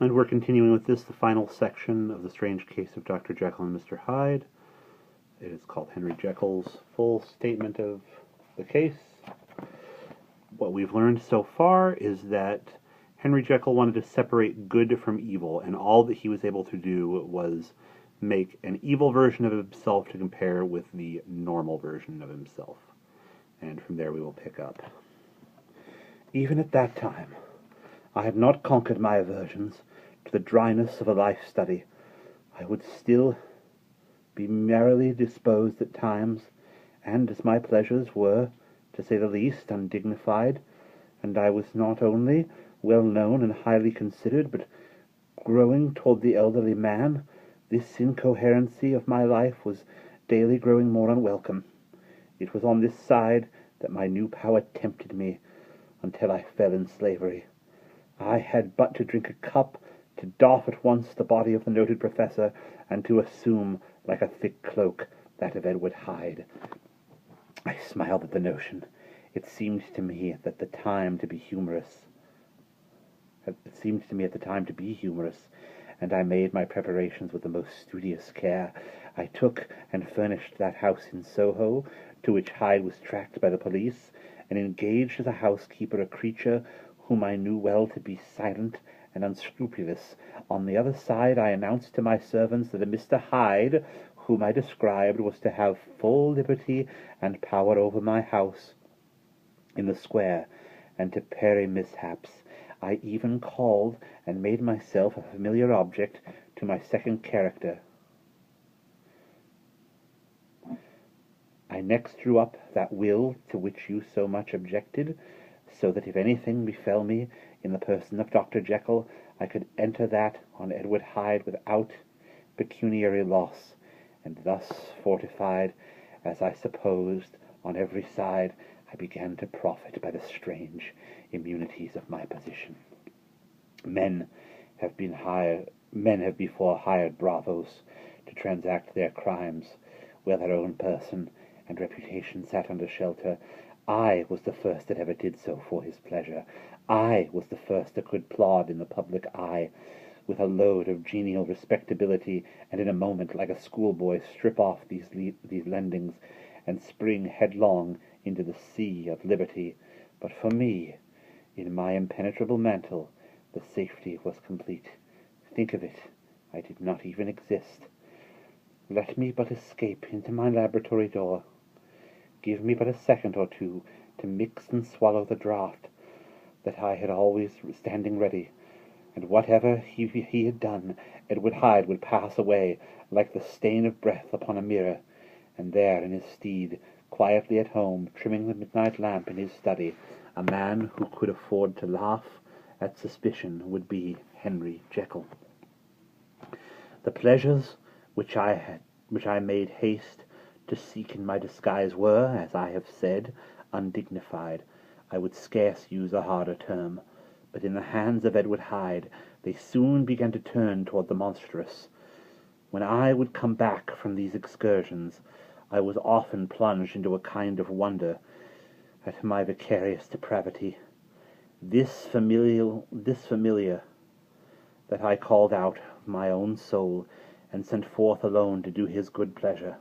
And we're continuing with this, the final section of the strange case of Dr. Jekyll and Mr. Hyde. It is called Henry Jekyll's Full Statement of the Case. What we've learned so far is that Henry Jekyll wanted to separate good from evil, and all that he was able to do was make an evil version of himself to compare with the normal version of himself. And from there we will pick up. Even at that time, I had not conquered my aversions to the dryness of a life study. I would still be merrily disposed at times, and as my pleasures were, to say the least, undignified, and I was not only well known and highly considered, but growing toward the elderly man, this incoherency of my life was daily growing more unwelcome. It was on this side that my new power tempted me, until I fell in slavery. I had but to drink a cup to doff at once the body of the noted professor, and to assume, like a thick cloak, that of Edward Hyde. I smiled at the notion. It seemed to me at the time to be humorous, and I made my preparations with the most studious care. I took and furnished that house in Soho, to which Hyde was tracked by the police, and engaged as a housekeeper a creature whom I knew well to be silent and unscrupulous. On the other side, I announced to my servants that a Mr. Hyde, whom I described, was to have full liberty and power over my house in the square, and to parry mishaps. I even called and made myself a familiar object to my second character. I next drew up that will to which you so much objected, so that if anything befell me in the person of Dr. Jekyll, I could enter that on Edward Hyde without pecuniary loss, and thus fortified, as I supposed, on every side, I began to profit by the strange immunities of my position. Men have before hired bravos to transact their crimes, where their own person and reputation sat under shelter. I was the first that ever did so for his pleasure. I was the first that could plod in the public eye with a load of genial respectability, and in a moment, like a schoolboy, strip off these lendings and spring headlong into the sea of liberty. But for me, in my impenetrable mantle, the safety was complete. Think of it, I did not even exist. Let me but escape into my laboratory door. Give me but a second or two to mix and swallow the draught that I had always standing ready, and whatever he had done, Edward Hyde would pass away like the stain of breath upon a mirror, and there in his stead, quietly at home, trimming the midnight lamp in his study, a man who could afford to laugh at suspicion would be Henry Jekyll. The pleasures which I made haste to seek in my disguise were, as I have said, undignified. I would scarce use a harder term, but in the hands of Edward Hyde they soon began to turn toward the monstrous. When I would come back from these excursions, I was often plunged into a kind of wonder at my vicarious depravity. This familiar that I called out of my own soul and sent forth alone to do his good pleasure,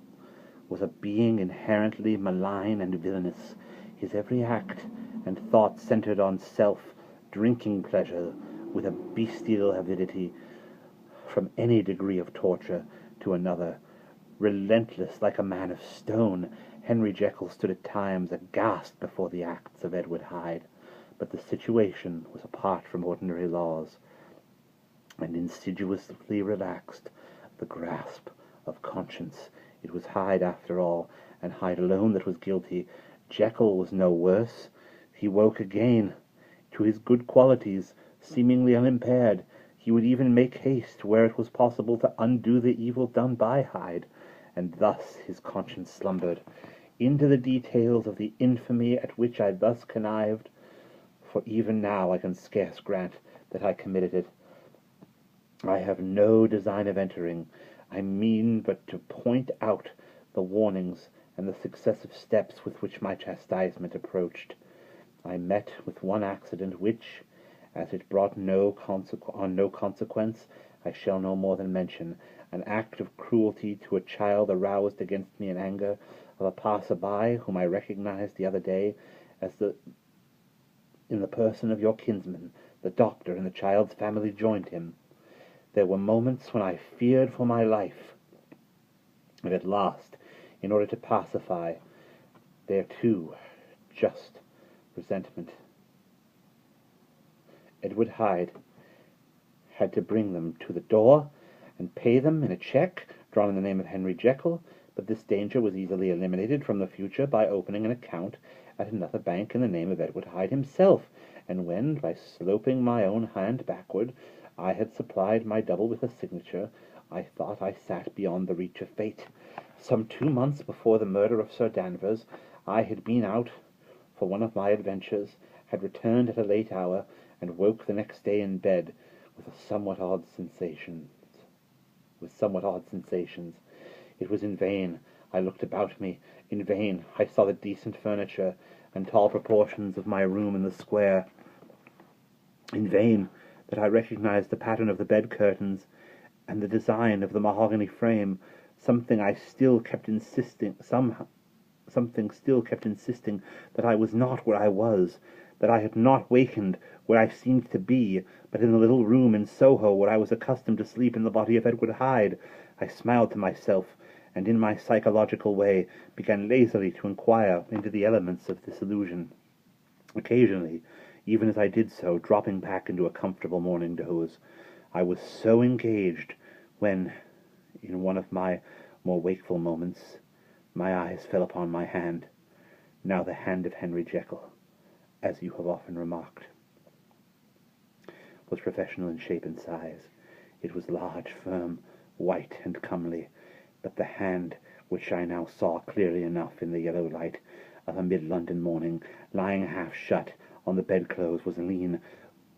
was a being inherently malign and villainous. His every act and thought centered on self-drinking pleasure with a bestial avidity, from any degree of torture to another. Relentless like a man of stone, Henry Jekyll stood at times aghast before the acts of Edward Hyde, but the situation was apart from ordinary laws, and insidiously relaxed the grasp of conscience. It was Hyde, after all, and Hyde alone, that was guilty. Jekyll was no worse. He woke again to his good qualities, seemingly unimpaired. He would even make haste, where it was possible, to undo the evil done by Hyde, and thus his conscience slumbered. Into the details of the infamy at which I thus connived, for even now I can scarce grant that I committed it, I have no design of entering. I mean but to point out the warnings and the successive steps with which my chastisement approached. I met with one accident which, As it brought no consequence, I shall no more than mention an act of cruelty to a child aroused against me in anger, of a passer-by whom I recognized the other day as in the person of your kinsman, the doctor, and the child's family joined him. There were moments when I feared for my life, and at last, in order to pacify their too just resentment, Edward Hyde had to bring them to the door and pay them in a check drawn in the name of Henry Jekyll, but this danger was easily eliminated from the future by opening an account at another bank in the name of Edward Hyde himself, and when, by sloping my own hand backward, I had supplied my double with a signature, I thought I sat beyond the reach of fate. Some 2 months before the murder of Sir Danvers, I had been out for one of my adventures, had returned at a late hour, and woke the next day in bed with somewhat odd sensations. It was in vain I looked about me, in vain I saw the decent furniture and tall proportions of my room in the square, in vain that I recognized the pattern of the bed curtains and the design of the mahogany frame. Something still kept insisting that I was not where I was, that I had not wakened where I seemed to be, but in the little room in Soho where I was accustomed to sleep in the body of Edward Hyde. I smiled to myself, and in my psychological way began lazily to inquire into the elements of this illusion, occasionally, even as I did so, dropping back into a comfortable morning doze. I was so engaged when, in one of my more wakeful moments, my eyes fell upon my hand, now the hand of Henry Jekyll, as you have often remarked, was professional in shape and size. It was large, firm, white, and comely, but the hand which I now saw clearly enough in the yellow light of a mid-London morning, lying half shut on the bedclothes, was lean,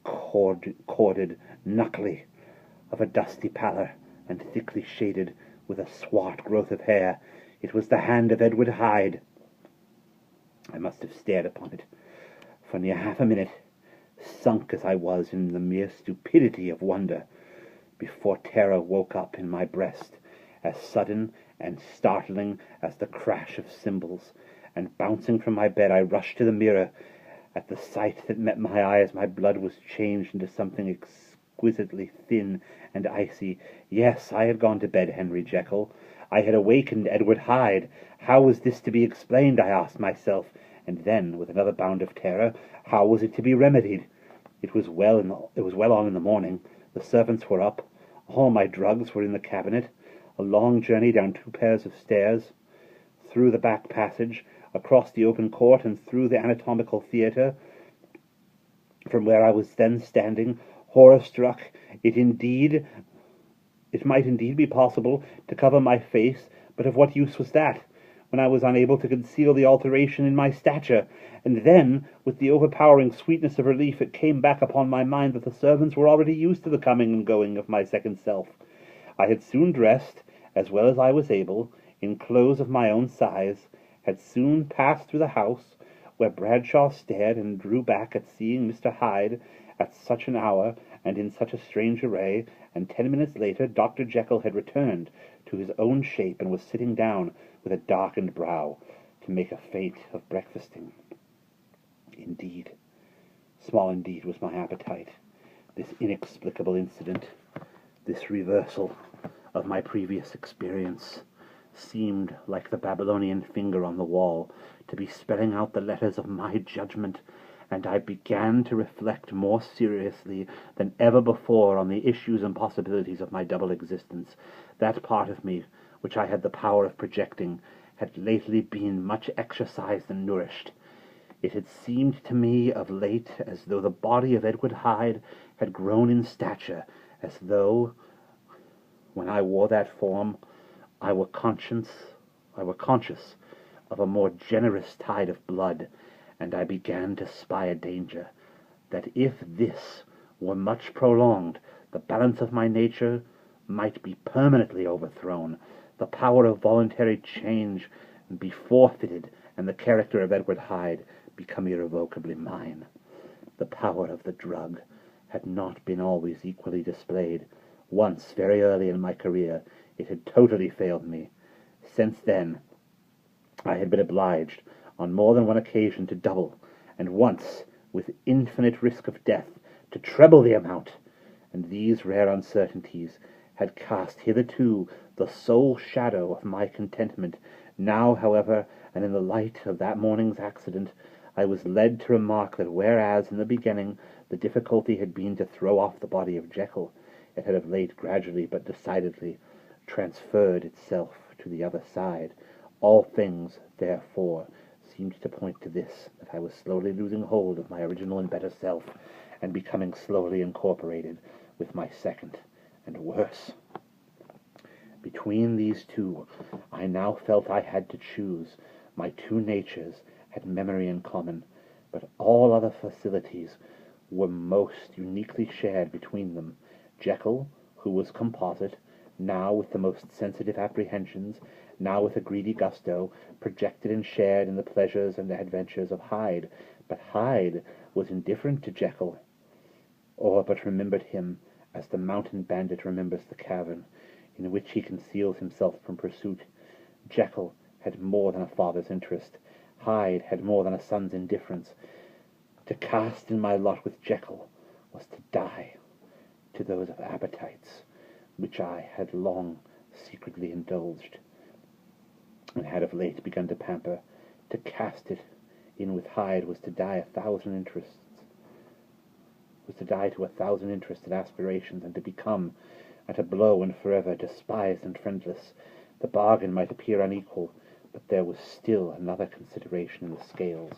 corded, knuckly, of a dusty pallor, and thickly shaded with a swart growth of hair. It was the hand of Edward Hyde. I must have stared upon it for near half a minute, sunk as I was in the mere stupidity of wonder, before terror woke up in my breast, as sudden and startling as the crash of cymbals, and bouncing from my bed I rushed to the mirror. At the sight that met my eyes, my blood was changed into something exquisitely thin and icy. Yes, I had gone to bed Henry Jekyll. I had awakened Edward Hyde. How was this to be explained, I asked myself, and then, with another bound of terror, how was it to be remedied? It was well on in the morning. The servants were up. All my drugs were in the cabinet. A long journey down 2 pairs of stairs, through the back passage, across the open court, and through the anatomical theatre, from where I was then standing, horror-struck. It might indeed be possible to cover my face, but of what use was that, when I was unable to conceal the alteration in my stature? And then, with the overpowering sweetness of relief, it came back upon my mind that the servants were already used to the coming and going of my second self. I had soon dressed, as well as I was able, in clothes of my own size, had soon passed through the house, where Bradshaw stared and drew back at seeing Mr. Hyde at such an hour and in such a strange array, and 10 minutes later Dr. Jekyll had returned to his own shape and was sitting down with a darkened brow to make a feint of breakfasting. Indeed, small indeed was my appetite. This inexplicable incident, this reversal of my previous experience, seemed, like the Babylonian finger on the wall, to be spelling out the letters of my judgment, and I began to reflect more seriously than ever before on the issues and possibilities of my double existence. That part of me which I had the power of projecting had lately been much exercised and nourished. It had seemed to me of late as though the body of Edward Hyde had grown in stature, as though, when I wore that form, I were conscious of a more generous tide of blood, and I began to spy a danger, that if this were much prolonged, the balance of my nature might be permanently overthrown, the power of voluntary change be forfeited, and the character of Edward Hyde become irrevocably mine. The power of the drug had not been always equally displayed. Once, very early in my career, it had totally failed me. Since then, I had been obliged, on more than one occasion, to double, and once, with infinite risk of death, to treble the amount, and these rare uncertainties had cast hitherto the sole shadow of my contentment. Now, however, and in the light of that morning's accident, I was led to remark that whereas in the beginning the difficulty had been to throw off the body of Jekyll, it had of late gradually but decidedly transferred itself to the other side. All things, therefore, seemed to point to this, that I was slowly losing hold of my original and better self, and becoming slowly incorporated with my second and worse. Between these two, I now felt I had to choose. My two natures had memory in common, but all other facilities were most uniquely shared between them. Jekyll, who was composite, now with the most sensitive apprehensions, now with a greedy gusto, projected and shared in the pleasures and adventures of Hyde. But Hyde was indifferent to Jekyll, or but remembered him as the mountain bandit remembers the cavern in which he conceals himself from pursuit. Jekyll had more than a father's interest. Hyde had more than a son's indifference. To cast in my lot with Jekyll was to die to those of appetites which I had long secretly indulged, and had of late begun to pamper. To cast it in with Hyde was to die to 1,000 interests and aspirations, and to become, at a blow and forever, despised and friendless. The bargain might appear unequal, but there was still another consideration in the scales,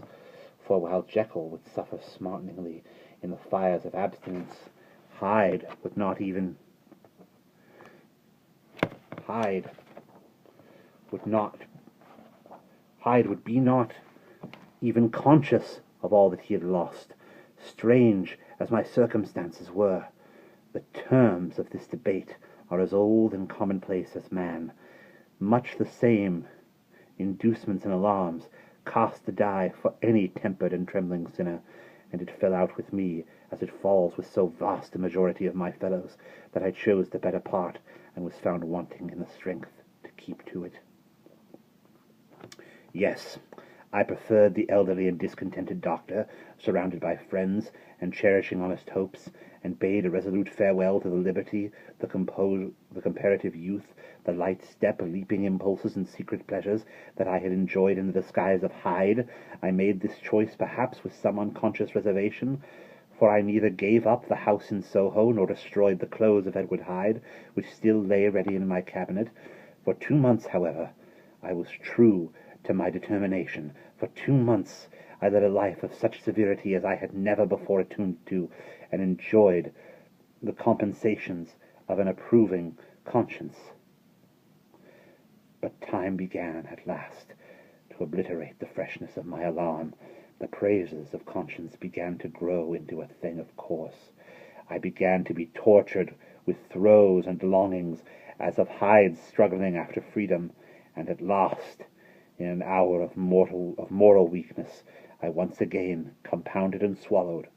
for while Jekyll would suffer smarteningly in the fires of abstinence, Hyde would be not even conscious of all that he had lost. Strange as my circumstances were, the terms of this debate are as old and commonplace as man. Much the same inducements and alarms cast the die for any tempered and trembling sinner, and it fell out with me, as it falls with so vast a majority of my fellows, that I chose the better part, and was found wanting in the strength to keep to it. Yes, I preferred the elderly and discontented doctor, surrounded by friends, and cherishing honest hopes, and bade a resolute farewell to the liberty, the comparative youth, the light step, leaping impulses, and secret pleasures that I had enjoyed in the disguise of Hyde. I made this choice perhaps with some unconscious reservation, for I neither gave up the house in Soho, nor destroyed the clothes of Edward Hyde, which still lay ready in my cabinet. For 2 months, however, I was true to my determination. For 2 months I led a life of such severity as I had never before attuned to, and enjoyed the compensations of an approving conscience. But time began at last to obliterate the freshness of my alarm. The praises of conscience began to grow into a thing of course. I began to be tortured with throes and longings, as of Hyde's struggling after freedom, and at last, in an hour of moral weakness, I once again compounded and swallowed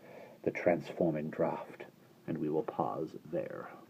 the transforming draught. And we will pause there.